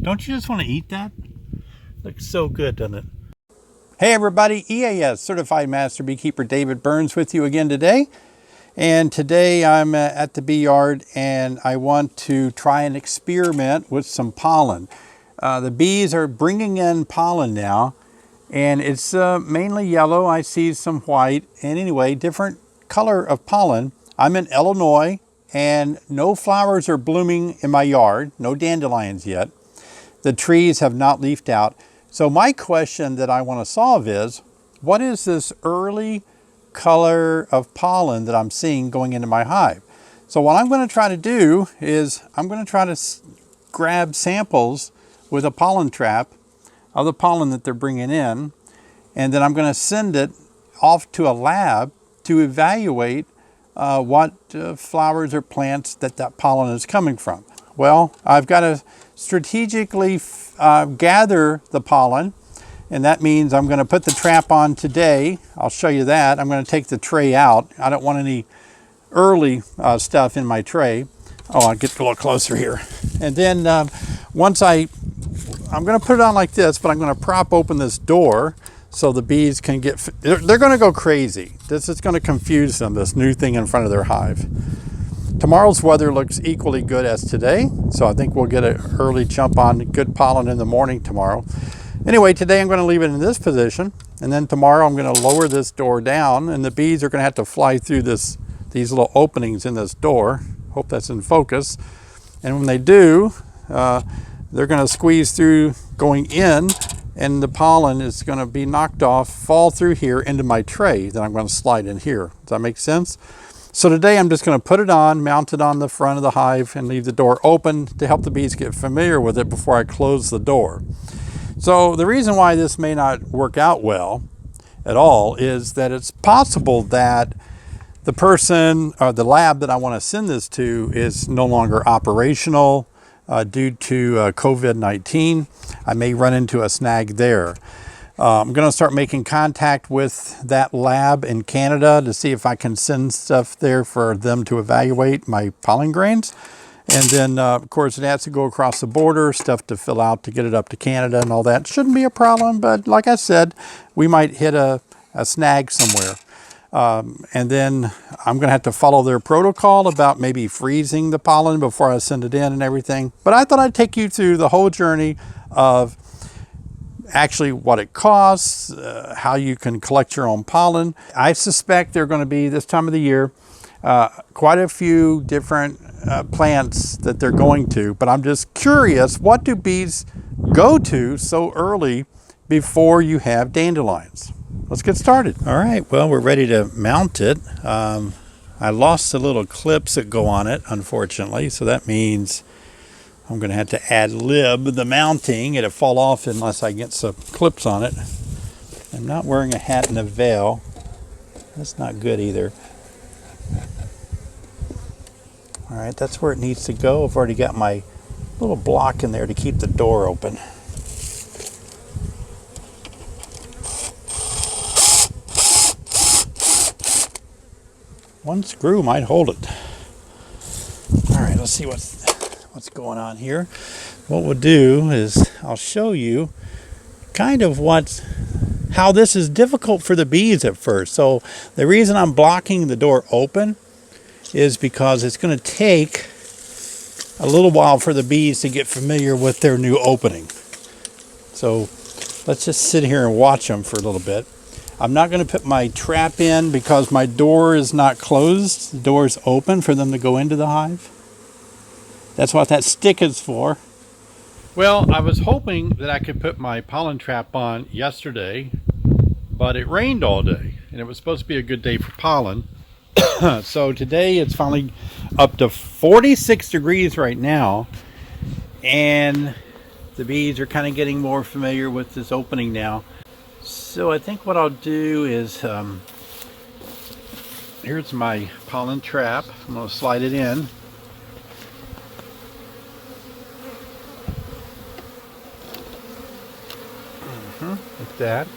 Don't you just want to eat that? Looks so good, doesn't it? Hey everybody, EAS Certified Master Beekeeper David Burns with you again today. And today I'm at the bee yard and I want to try an experiment with some pollen. The bees are bringing in pollen now, and it's mainly yellow. I see some white, and anyway, different color of pollen. I'm in Illinois and no flowers are blooming in my yard, no dandelions yet. The trees have not leafed out. So my question that I want to solve is, what is this early color of pollen that I'm seeing going into my hive? So what I'm going to try to do is I'm going to try to grab samples with a pollen trap of the pollen that they're bringing in, and then I'm going to send it off to a lab to evaluate what flowers or plants that pollen is coming from. Well, I've got to strategically gather the pollen, and that means I'm going to put the trap on today. I'll show you that. I'm going to take the tray out. I don't want any early stuff in my tray. Oh, I'll get a little closer here. And then once I'm going to put it on like this, but I'm going to prop open this door so the bees can get, they're going to go crazy. This is going to confuse them, this new thing in front of their hive. Tomorrow's weather looks equally good as today, so I think we'll get an early jump on good pollen in the morning tomorrow. Anyway, today I'm going to leave it in this position, and then tomorrow I'm going to lower this door down, and the bees are going to have to fly through these little openings in this door. Hope that's in focus. And when they do, they're going to squeeze through going in, and the pollen is going to be knocked off, fall through here into my tray that I'm going to slide in here. Does that make sense? So today I'm just going to put it on, mount it on the front of the hive, and leave the door open to help the bees get familiar with it before I close the door. So the reason why this may not work out well at all is that it's possible that the person or the lab that I want to send this to is no longer operational due to COVID-19. I may run into a snag there. I'm going to start making contact with that lab in Canada to see if I can send stuff there for them to evaluate my pollen grains. And then, of course, it has to go across the border, stuff to fill out to get it up to Canada and all that. Shouldn't be a problem, but like I said, we might hit a snag somewhere. And then I'm going to have to follow their protocol about maybe freezing the pollen before I send it in and everything. But I thought I'd take you through the whole journey of actually what it costs, how you can collect your own pollen. I suspect there are going to be, this time of the year, quite a few different plants that they're going to, but I'm just curious, what do bees go to so early before you have dandelions? Let's get started. All right, well, we're ready to mount it. I lost the little clips that go on it, unfortunately, so that means I'm going to have to ad-lib the mounting. It'll fall off unless I get some clips on it. I'm not wearing a hat and a veil. That's not good either. All right, that's where it needs to go. I've already got my little block in there to keep the door open. One screw might hold it. All right, let's see what's going on here. What we'll do is I'll show you kind of how this is difficult for the bees at first. So the reason I'm blocking the door open is because it's going to take a little while for the bees to get familiar with their new opening. So let's just sit here and watch them for a little bit. I'm not going to put my trap in because my door is not closed. The door is open for them to go into the hive. That's what that stick is for. Well, I was hoping that I could put my pollen trap on yesterday, but it rained all day, and it was supposed to be a good day for pollen. So today it's finally up to 46 degrees right now, and the bees are kind of getting more familiar with this opening now. So I think what I'll do is, here's my pollen trap. I'm going to slide it in. Like that.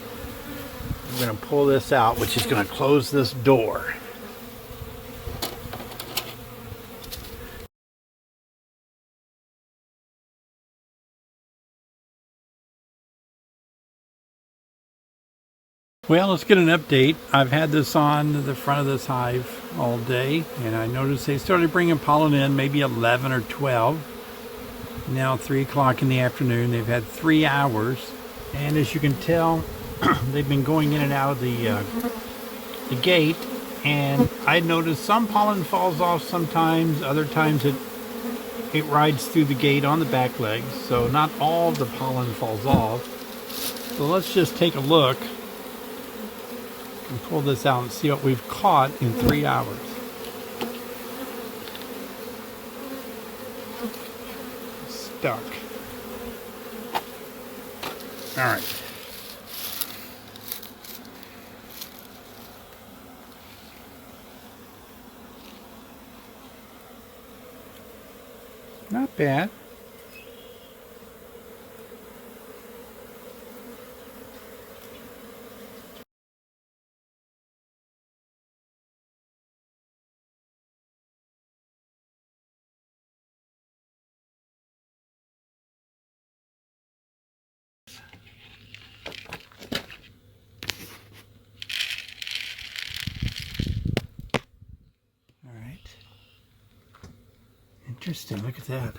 I'm going to pull this out, which is going to close this door. Well, let's get an update. I've had this on the front of this hive all day, and I noticed they started bringing pollen in maybe 11 or 12. Now 3 o'clock in the afternoon. They've had 3 hours, and as you can tell, they've been going in and out of the gate. And I noticed some pollen falls off sometimes. Other times it rides through the gate on the back legs. So not all the pollen falls off. So let's just take a look and pull this out and see what we've caught in 3 hours. Stuck. All right. Not bad. All right. Interesting. Look at that.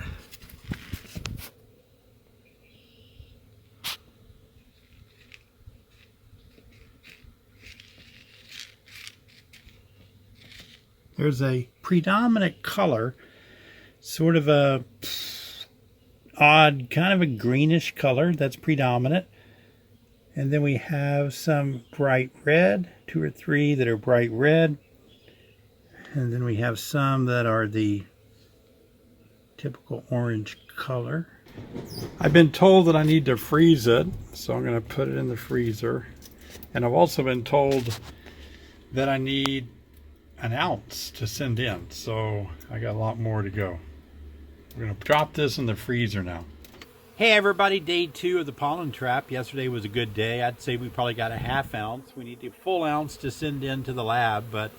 There's a predominant color, sort of a odd, kind of a greenish color that's predominant. And then we have some bright red, 2 or 3 that are bright red. And then we have some that are the typical orange color. I've been told that I need to freeze it, so I'm going to put it in the freezer. And I've also been told that I need an ounce to send in, so I got a lot more to go. We're going to drop this in the freezer now. Hey everybody, day 2 of the pollen trap. Yesterday was a good day. I'd say we probably got a ½ ounce. We need a full ounce to send into the lab, but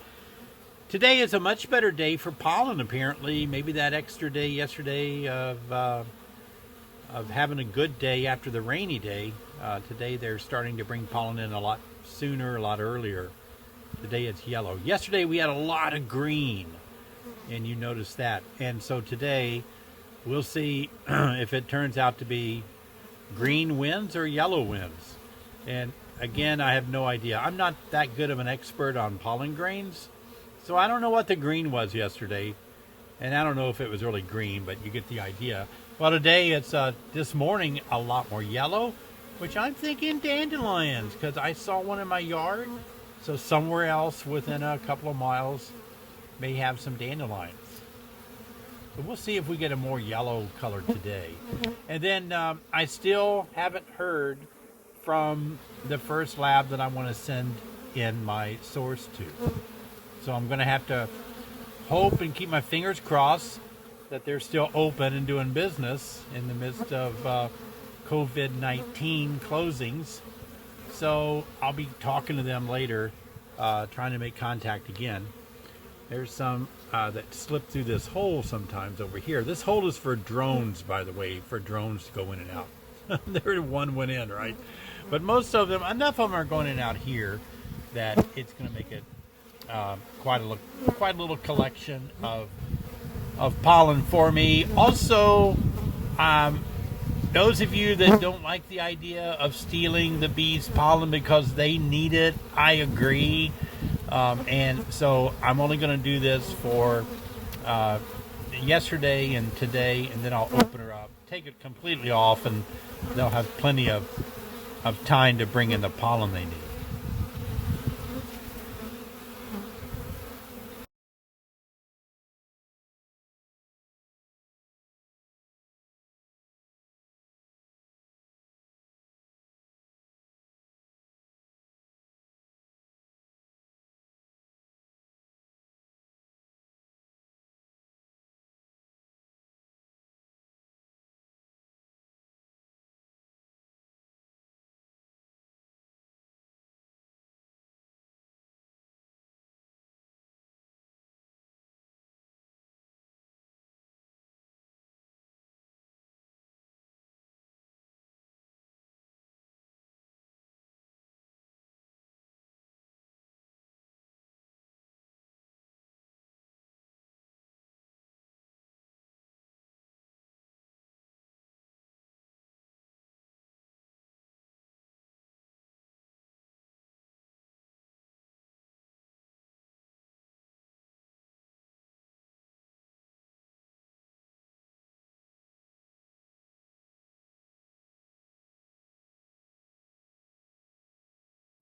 today is a much better day for pollen apparently. Maybe that extra day yesterday of having a good day after the rainy day. Today they're starting to bring pollen in a lot sooner, a lot earlier. Today it's yellow. Yesterday we had a lot of green, and you noticed that. And so today we'll see if it turns out to be green wins or yellow wins. And again, I have no idea. I'm not that good of an expert on pollen grains, so I don't know what the green was yesterday. And I don't know if it was really green, but you get the idea. Well, today it's this morning a lot more yellow, which I'm thinking dandelions, because I saw one in my yard. So somewhere else within a couple of miles may have some dandelions. So we'll see if we get a more yellow color today. And then I still haven't heard from the first lab that I want to send in my source to. So I'm going to have to hope and keep my fingers crossed that they're still open and doing business in the midst of COVID-19 closings. So I'll be talking to them later, trying to make contact again. There's some that slip through this hole sometimes over here. This hole is for drones, by the way, for drones to go in and out. There one went in, right? But most of them, enough of them are going in and out here that it's going to make it quite a little collection of pollen for me. Also, those of you that don't like the idea of stealing the bees' pollen because they need it, I agree. And so I'm only going to do this for yesterday and today, and then I'll open her up, take it completely off, and they'll have plenty of time to bring in the pollen they need.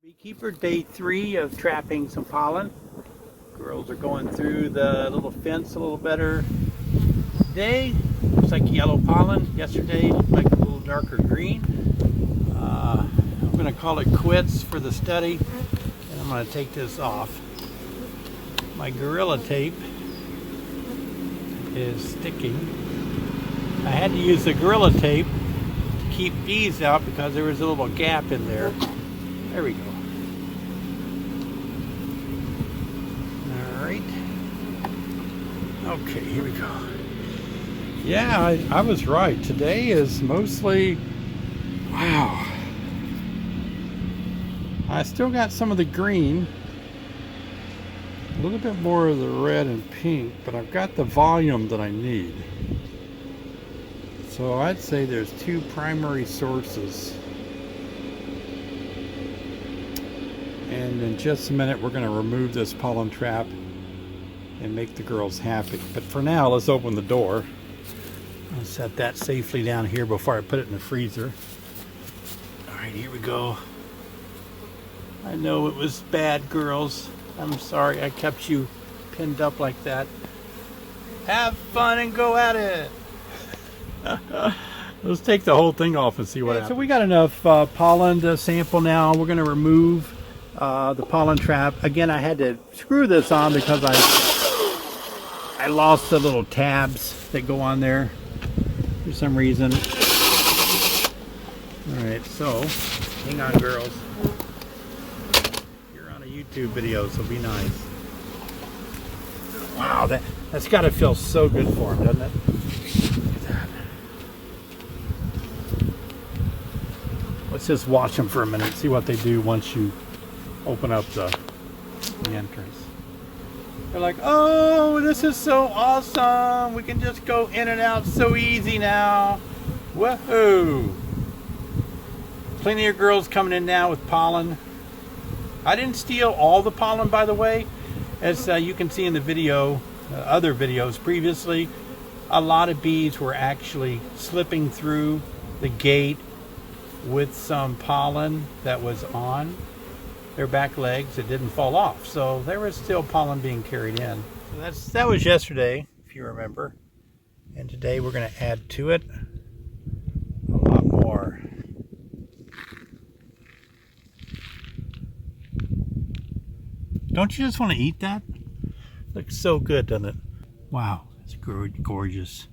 Beekeeper, day 3 of trapping some pollen. Girls are going through the little fence a little better today. Looks like yellow pollen. Yesterday looked like a little darker green. I'm going to call it quits for the study, and I'm going to take this off. My Gorilla Tape is sticking. I had to use the Gorilla Tape to keep bees out because there was a little gap in there. There we go. Alright. Okay, here we go. Yeah, I was right. Today is mostly... Wow. I still got some of the green. A little bit more of the red and pink, but I've got the volume that I need. So I'd say there's 2 primary sources. And in just a minute we're going to remove this pollen trap and make the girls happy. But for now, let's open the door. I'll set that safely down here before I put it in the freezer. Alright, here we go. I know it was bad, girls. I'm sorry I kept you pinned up like that. Have fun and go at it! Let's take the whole thing off and see what happens. So we got enough pollen to sample now. We're going to remove the pollen trap. Again, I had to screw this on because I lost the little tabs that go on there for some reason. Alright, so hang on, girls. You're on a YouTube video, so be nice. Wow, that's got to feel so good for them, doesn't it? Look at that. Let's just watch them for a minute, see what they do once you open up the entrance. They're like, oh, this is so awesome. We can just go in and out so easy now. Woohoo! Plenty of girls coming in now with pollen. I didn't steal all the pollen, by the way. As you can see in the video, other videos previously, a lot of bees were actually slipping through the gate with some pollen that was on their back legs. It didn't fall off, so there was still pollen being carried in. So that was yesterday, if you remember, and today we're going to add to it a lot more. Don't you just want to eat that? Looks so good, doesn't it? Wow, it's gorgeous.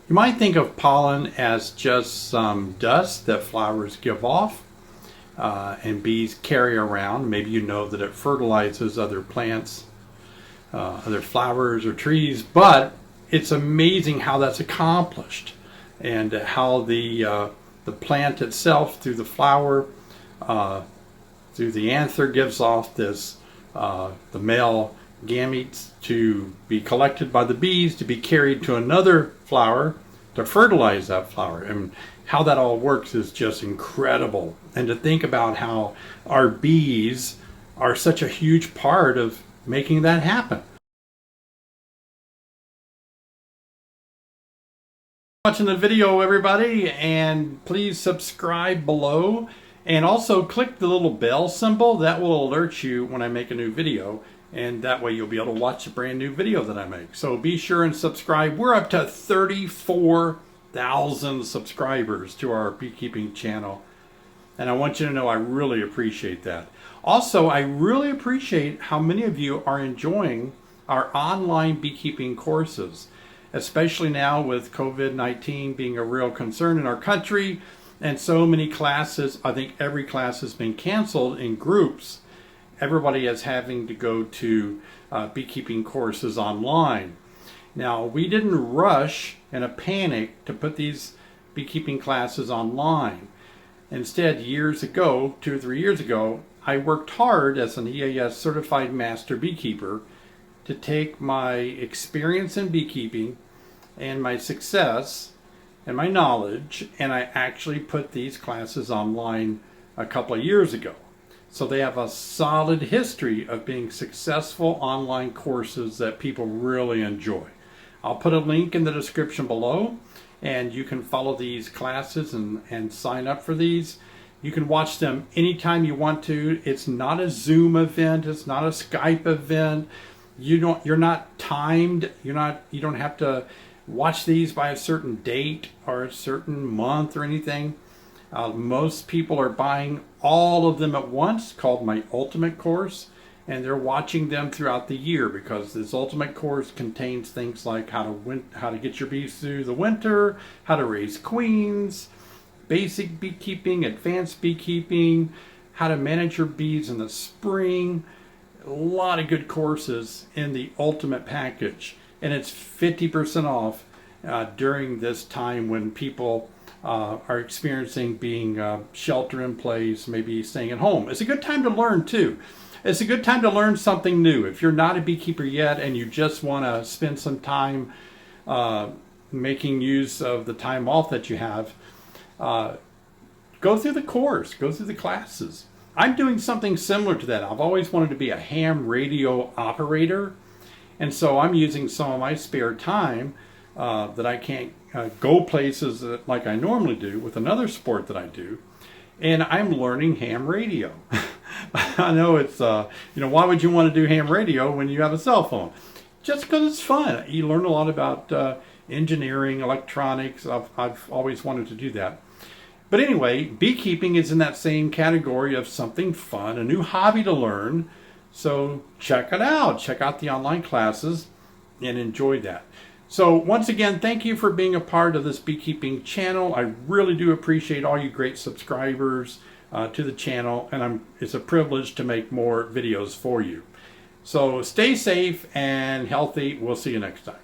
You might think of pollen as just some dust that flowers give off and bees carry around. Maybe you know that it fertilizes other plants, other flowers or trees, but it's amazing how that's accomplished and how the plant itself, through the flower, through the anther, gives off this the male gametes to be collected by the bees, to be carried to another flower to fertilize that flower. And how that all works is just incredible. And to think about how our bees are such a huge part of making that happen. Watching the video, everybody, and please subscribe below. And also click the little bell symbol. That will alert you when I make a new video. And that way you'll be able to watch a brand new video that I make. So be sure and subscribe. We're up to 34,000 subscribers to our beekeeping channel. And I want you to know I really appreciate that. Also, I really appreciate how many of you are enjoying our online beekeeping courses. Especially now with COVID-19 being a real concern in our country. And so many classes, I think every class has been canceled in groups. Everybody is having to go to beekeeping courses online. Now, we didn't rush in a panic to put these beekeeping classes online. Instead, years ago, 2 or 3 years ago, I worked hard as an EAS certified master beekeeper to take my experience in beekeeping and my success and my knowledge, and I actually put these classes online a couple of years ago. So they have a solid history of being successful online courses that people really enjoy. I'll put a link in the description below, and you can follow these classes and sign up for these. You can watch them anytime you want to. It's not a Zoom event. It's not a Skype event. You're not timed. You don't have to watch these by a certain date or a certain month or anything. Most people are buying all of them at once, called my Ultimate course, and they're watching them throughout the year because this Ultimate course contains things like how to get your bees through the winter, how to raise queens, basic beekeeping, advanced beekeeping, how to manage your bees in the spring. A lot of good courses in the Ultimate package, and it's 50% off during this time when people are experiencing being shelter in place, maybe staying at home. It's a good time to learn too. It's a good time to learn something new. If you're not a beekeeper yet and you just want to spend some time making use of the time off that you have, go through the course, go through the classes. I'm doing something similar to that. I've always wanted to be a ham radio operator, and so I'm using some of my spare time that I can't go places like I normally do with another sport that I do, and I'm learning ham radio. I know it's, why would you want to do ham radio when you have a cell phone? Just because it's fun. You learn a lot about engineering, electronics. I've always wanted to do that. But anyway, beekeeping is in that same category of something fun, a new hobby to learn. So check it out. Check out the online classes and enjoy that. So once again, thank you for being a part of this beekeeping channel. I really do appreciate all you great subscribers to the channel, and it's a privilege to make more videos for you. So stay safe and healthy. We'll see you next time.